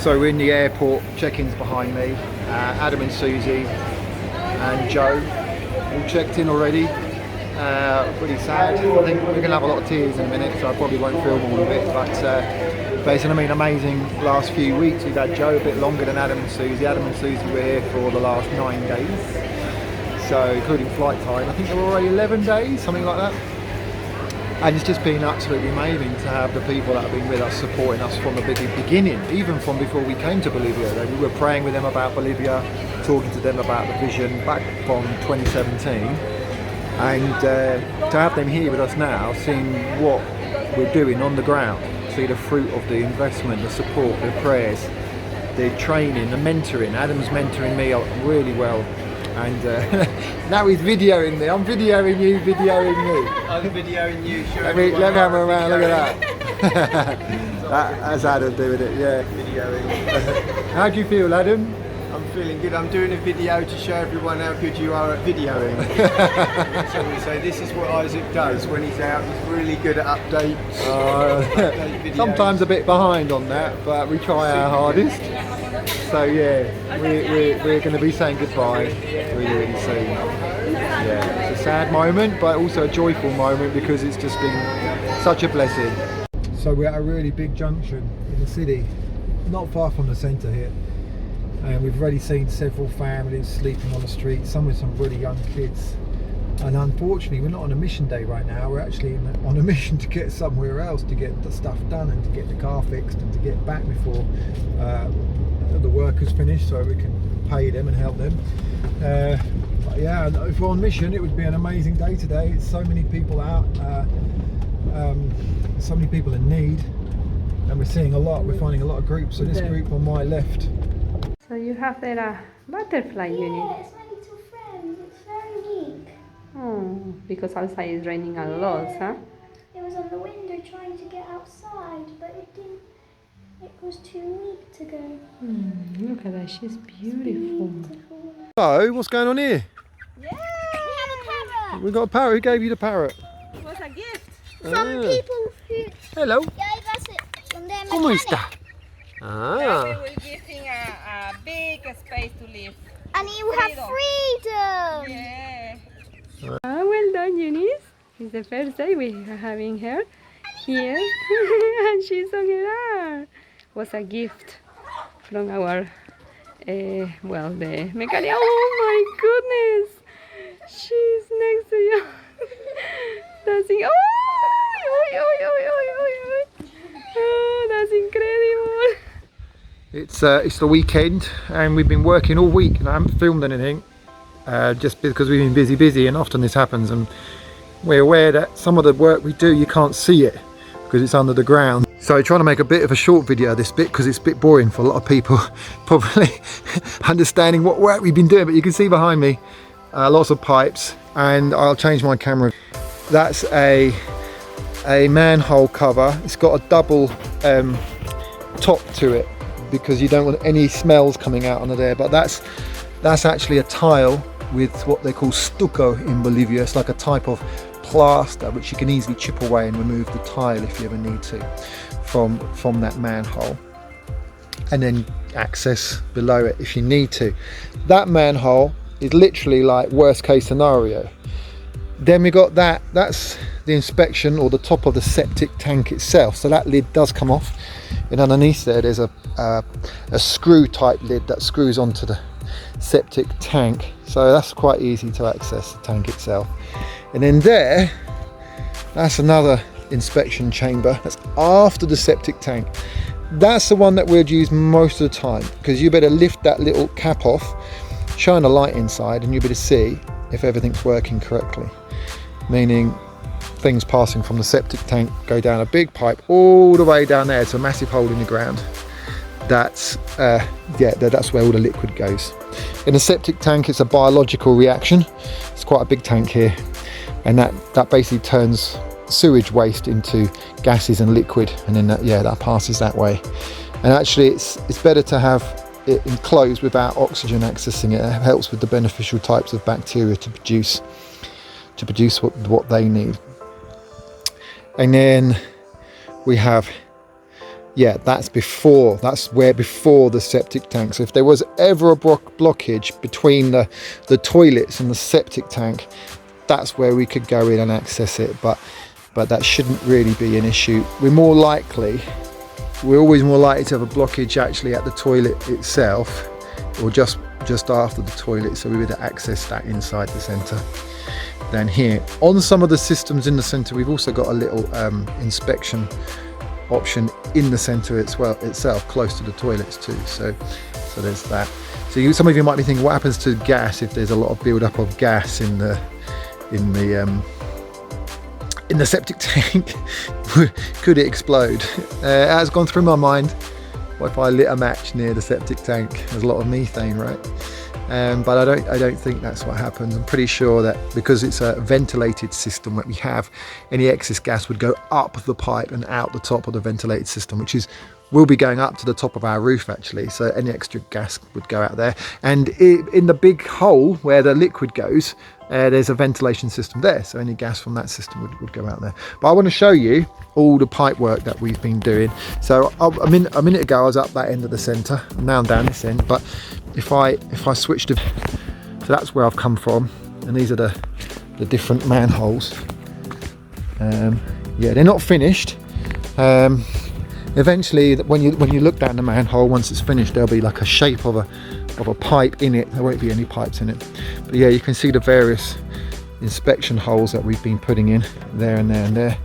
So we're in the airport, check-in's behind me. Adam and Susie and Joe all checked in already. Pretty sad. I think we're going to have a lot of tears in a minute, so I probably won't film all of it. But it's been an amazing last few weeks. We've had Joe a bit longer than Adam and Susie. Adam and Susie were here for the last 9 days, so including flight time. I think they were already 11 days, something like that. And it's just been absolutely amazing to have the people that have been with us, supporting us from the beginning, even from before we came to Bolivia. We were praying with them about Bolivia, talking to them about the vision back from 2017. And to have them here with us now, seeing what we're doing on the ground, see the fruit of the investment, the support, the prayers, the training, the mentoring. Adam's mentoring me really well. And now he's videoing me. I'm videoing you, videoing me. I'm videoing you. Let me have a around. Look at that. That's Adam doing it. Yeah. Videoing. How do you feel, Adam? I'm feeling good. I'm doing a video to show everyone how good you are at videoing. So this is what Isaac does when he's out. He's really good at updates. Update videos. Sometimes a bit behind on that, but we try our hardest. So yeah, we're going to be saying goodbye really soon. Yeah, it's a sad moment, but also a joyful moment because it's just been such a blessing. So we're at a really big junction in the city, not far from the centre here. And we've already seen several families sleeping on the street, some with some really young kids. And unfortunately, we're not on a mission day right now. We're actually on a mission to get somewhere else, to get the stuff done and to get the car fixed and to get back before the work is finished, so we can pay them and help them. But yeah, if we're on mission, it would be an amazing day today. It's so many people out, so many people in need, and we're seeing a lot. We're finding a lot of groups. So this group on my left. So you have there a butterfly unit. Yeah, it's my little friend. It's very weak. Oh, because outside is raining a lot, huh? It was on the window trying to get outside, but it didn't. It was too weak to go. Look at that, she's beautiful. So, what's going on here? Yeah! We have a parrot! We've got a parrot. Who gave you the parrot? It was a gift. From people who Hello. gave us it from their ¿Cómo mechanic. está? We Ah. will give him a big space to live. And he will have freedom! Yeah. Well done, Eunice. It's the first day we are having her here. And she's on her. Was a gift from our, the mechanic. Oh my goodness! She's next to you. Dancing. Oh, that's incredible. It's the weekend and we've been working all week and I haven't filmed anything just because we've been busy, and often this happens, and we're aware that some of the work we do you can't see it because it's under the ground. So trying to make a bit of a short video of this bit because it's a bit boring for a lot of people probably understanding what work we've been doing, but you can see behind me lots of pipes, and I'll change my camera. That's a manhole cover. It's got a double top to it because you don't want any smells coming out under there, but that's actually a tile with what they call stucco in Bolivia. It's like a type of plaster which you can easily chip away and remove the tile if you ever need to from that manhole, and then access below it if you need to. That manhole is literally like worst case scenario. Then we got that's the inspection, or the top of the septic tank itself. So that lid does come off, and underneath there's a screw type lid that screws onto the septic tank. So that's quite easy to access the tank itself. And then that's another inspection chamber. That's after the septic tank. That's the one that we'd use most of the time, because you better lift that little cap off, shine a light inside, and you better see if everything's working correctly. Meaning things passing from the septic tank go down a big pipe all the way down there to a massive hole in the ground. That's where all the liquid goes. In the septic tank, it's a biological reaction. It's quite a big tank here, and that basically turns sewage waste into gases and liquid, and then that passes that way. And actually it's better to have it enclosed without oxygen accessing it. It helps with the beneficial types of bacteria to produce what they need. And then we have Yeah, that's before, that's where before the septic tank. So if there was ever a blockage between the toilets and the septic tank, that's where we could go in and access it. But that shouldn't really be an issue. We're always more likely to have a blockage actually at the toilet itself, or just after the toilet, so we would access that inside the centre than here. On some of the systems in the centre, we've also got a little inspection option in the centre itself, close to the toilets too. So there's that. So some of you might be thinking, what happens to gas if there's a lot of build up of gas in the septic tank? Could it explode? It has gone through my mind. What if I lit a match near the septic tank? There's a lot of methane, right? But I don't think that's what happens. I'm pretty sure that because it's a ventilated system that we have, any excess gas would go up the pipe and out the top of the ventilated system, which will be going up to the top of our roof actually. So any extra gas would go out there. And in the big hole where the liquid goes, there's a ventilation system there. So any gas from that system would go out there. But I want to show you all the pipe work that we've been doing. So a minute ago I was up that end of the centre. Now I'm down this end. But if I switch to, so that's where I've come from, and these are the different manholes. Yeah, they're not finished. Eventually, when you look down the manhole, once it's finished, there'll be like a shape of a pipe in it. There won't be any pipes in it, but yeah, you can see the various inspection holes that we've been putting in there and there and there.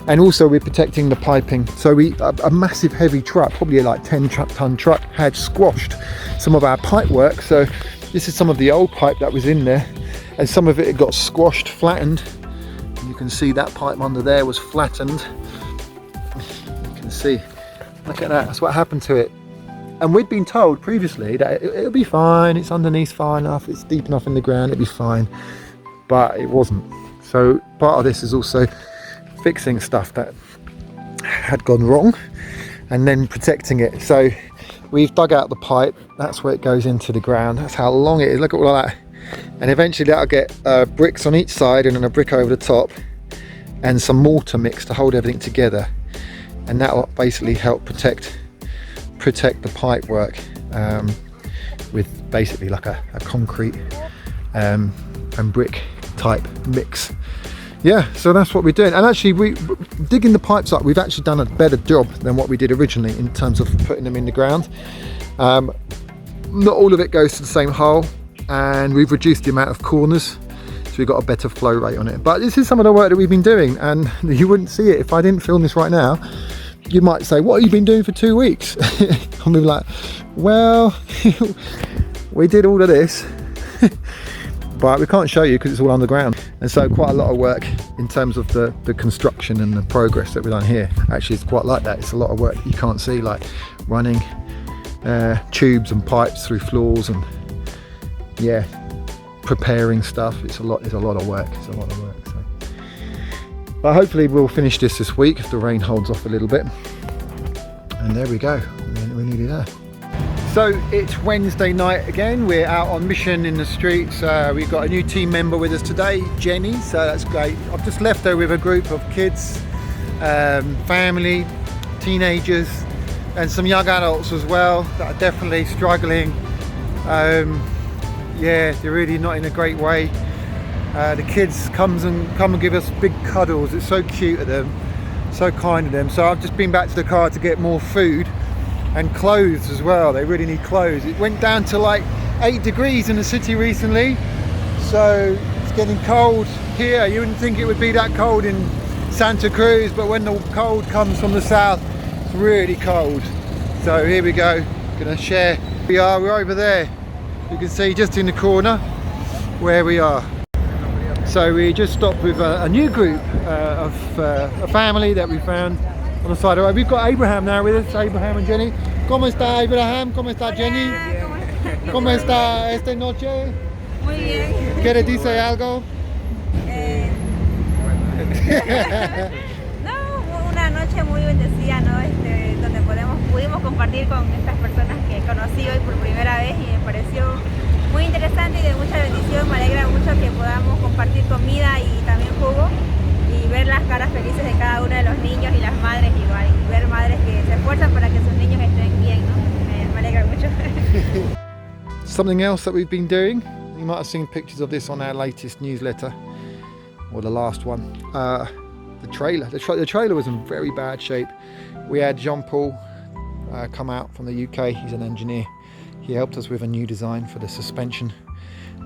And also we're protecting the piping. So a massive heavy truck, probably like 10-ton truck, had squashed some of our pipe work. So this is some of the old pipe that was in there, and some of it got squashed, flattened. You can see that pipe under there was flattened. You can see, look at that, that's what happened to it. And we'd been told previously that it'll be fine, it's underneath far enough, it's deep enough in the ground, it'll be fine. But it wasn't. So part of this is also fixing stuff that had gone wrong and then protecting it. So we've dug out the pipe, that's where it goes into the ground, that's how long it is, look at all that. And eventually that'll get bricks on each side and then a brick over the top and some mortar mix to hold everything together, and that'll basically help protect the pipe work with basically like a concrete and brick type mix. Yeah, so that's what we're doing. And actually, we digging the pipes up, we've actually done a better job than what we did originally in terms of putting them in the ground. Not all of it goes to the same hole, and we've reduced the amount of corners, so we've got a better flow rate on it. But this is some of the work that we've been doing, and you wouldn't see it if I didn't film this right now. You might say, what have you been doing for 2 weeks? I'll be like, well, we did all of this. But we can't show you because it's all underground, and so quite a lot of work in terms of the construction and the progress that we've done here. Actually, it's quite like that. It's a lot of work that you can't see, like running tubes and pipes through floors, and yeah, preparing stuff. It's a lot of work. It's a lot of work. So. But hopefully we'll finish this week if the rain holds off a little bit. And there we go. We're nearly there. So it's Wednesday night again. We're out on mission in the streets. We've got a new team member with us today, Jenny, so that's great. I've just left her with a group of kids, family, teenagers, and some young adults as well that are definitely struggling. Yeah, they're really not in a great way. The kids come and give us big cuddles. It's so cute of them, so kind of them. So I've just been back to the car to get more food and clothes as well. They really need clothes. It went down to like 8 degrees in the city recently, so it's getting cold here. You wouldn't think it would be that cold in Santa Cruz, but when the cold comes from the south, it's really cold. So here we go, gonna share. We're over there, you can see just in the corner where we are. So we just stopped with a new group of a family that we found on the side of the road. We've got Abraham now with us, Abraham and Jenny. ¿Cómo está Abraham? ¿Cómo está Jenny? ¿Cómo está esta noche? Muy bien. ¿Quiere decir algo? No, una noche muy bendecida, ¿no? Donde pudimos compartir con estas personas que conocí hoy por primera vez, y me pareció muy interesante y de mucha bendición. Me alegra mucho que podamos compartir comida y también jugo, y ver las caras felices de cada uno de los niños y las madres igual, y ver madres que se esfuerzan something else that we've been doing. You might have seen pictures of this on our latest newsletter, or the last one. The trailer. The trailer was in very bad shape. We had Jean-Paul come out from the UK. He's an engineer. He helped us with a new design for the suspension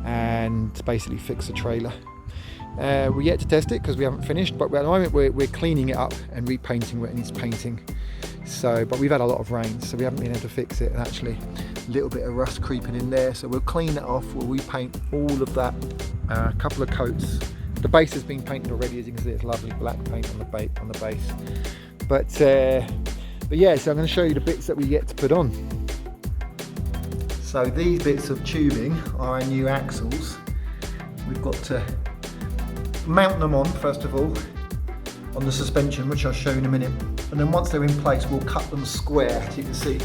and basically fix the trailer. We're yet to test it because we haven't finished, but at the moment we're cleaning it up and repainting where it needs painting. So, but we've had a lot of rain, so we haven't been able to fix it. And actually, a little bit of rust creeping in there. So we'll clean it off. We'll repaint all of that. A couple of coats. The base has been painted already, as you can see. It's lovely black paint on the base. But yeah, so I'm going to show you the bits that we yet to put on. So these bits of tubing are our new axles. We've got to mount them on first of all on the suspension, which I'll show you in a minute, and then once they're in place we'll cut them square. As you can see,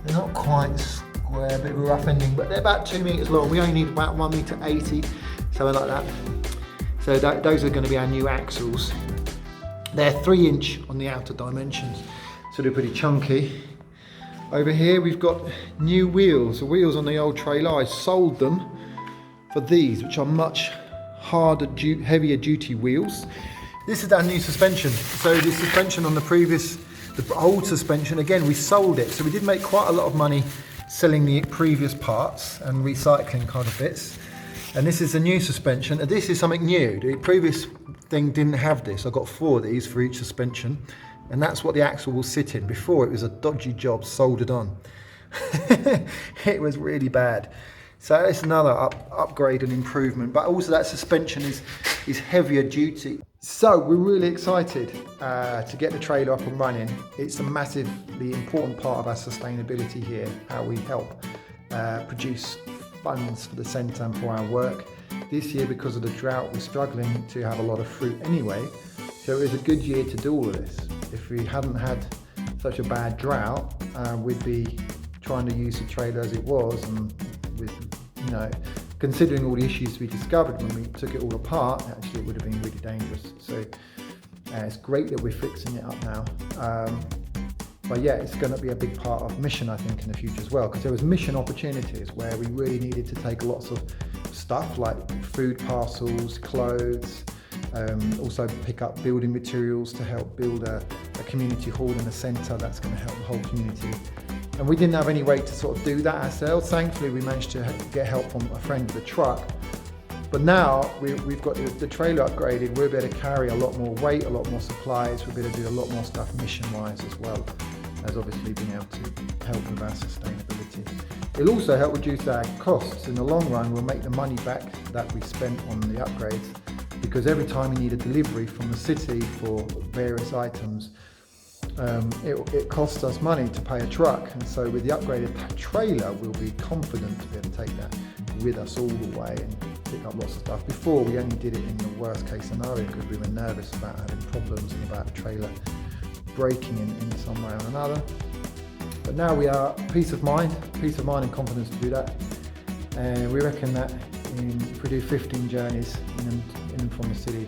they're not quite square, a bit of a rough ending, but they're about 2 meters long. We only need about 1.80 meters, something like that. So those are going to be our new axles. They're 3-inch on the outer dimensions, so they're pretty chunky. Over here we've got new wheels. The wheels on the old trailer, I sold them for these, which are much harder, heavier duty wheels. This is our new suspension. So the suspension on the old suspension, again, we sold it. So we did make quite a lot of money selling the previous parts and recycling kind of bits. And this is the new suspension. And this is something new. The previous thing didn't have this. I got 4 of these for each suspension. And that's what the axle will sit in. Before, it was a dodgy job soldered on. It was really bad. So it's another upgrade and improvement, but also that suspension is heavier duty. So we're really excited to get the trailer up and running. It's a massively important part of our sustainability here, how we help produce funds for the centre and for our work. This year, because of the drought, we're struggling to have a lot of fruit anyway, so it was a good year to do all of this. If we hadn't had such a bad drought, we'd be trying to use the trailer as it was, and with, you know, considering all the issues we discovered when we took it all apart, actually it would have been really dangerous. So it's great that we're fixing it up now. But yeah, it's going to be a big part of mission, I think, in the future as well, because there was mission opportunities where we really needed to take lots of stuff like food parcels, clothes, also pick up building materials to help build a community hall in the centre that's going to help the whole community. And we didn't have any way to sort of do that ourselves. Thankfully, we managed to get help from a friend with a truck. But now we've got the trailer upgraded. We'll be able to carry a lot more weight, a lot more supplies. We'll be able to do a lot more stuff mission-wise as well as obviously being able to help with our sustainability. It'll also help reduce our costs. In the long run, we'll make the money back that we spent on the upgrades, because every time we need a delivery from the city for various items, it costs us money to pay a truck, and so with the upgraded trailer we'll be confident to be able to take that with us all the way and pick up lots of stuff. Before, we only did it in the worst case scenario because we were nervous about having problems and about the trailer breaking in some way or another. But now we are peace of mind and confidence to do that, and we reckon that if we do 15 journeys in and from the city,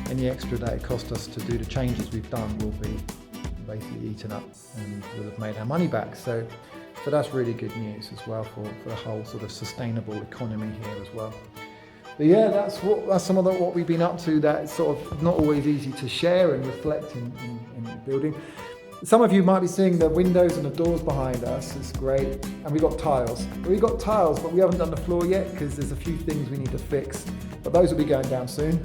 any extra that it cost us to do the changes we've done will be basically eaten up and we'll have made our money back. So that's really good news as well for the whole sort of sustainable economy here as well. But yeah, that's some of what we've been up to. That's sort of not always easy to share and reflect in building. Some of you might be seeing the windows and the doors behind us. It's great. And we got tiles. We got tiles, but we haven't done the floor yet because there's a few things we need to fix. But those will be going down soon.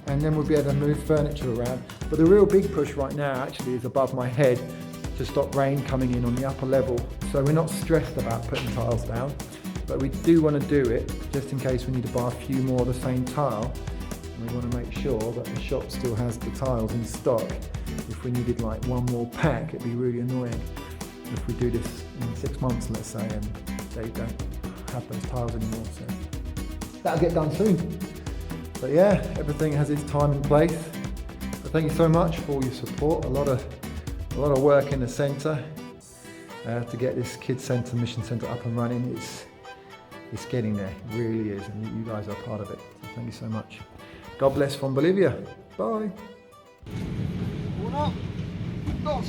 And then we'll be able to move furniture around. But the real big push right now actually is above my head to stop rain coming in on the upper level. So we're not stressed about putting tiles down, but we do want to do it just in case we need to buy a few more of the same tile. And we want to make sure that the shop still has the tiles in stock. If we needed like one more pack, it'd be really annoying if we do this in 6 months, let's say, and they don't have those tiles anymore. So that'll get done soon. But yeah, everything has its time and place. But thank you so much for all your support. A lot of work in the centre to get this kids centre, mission centre up and running. It's getting there, it really is, and you guys are part of it. So thank you so much. God bless from Bolivia. Bye. 1, 2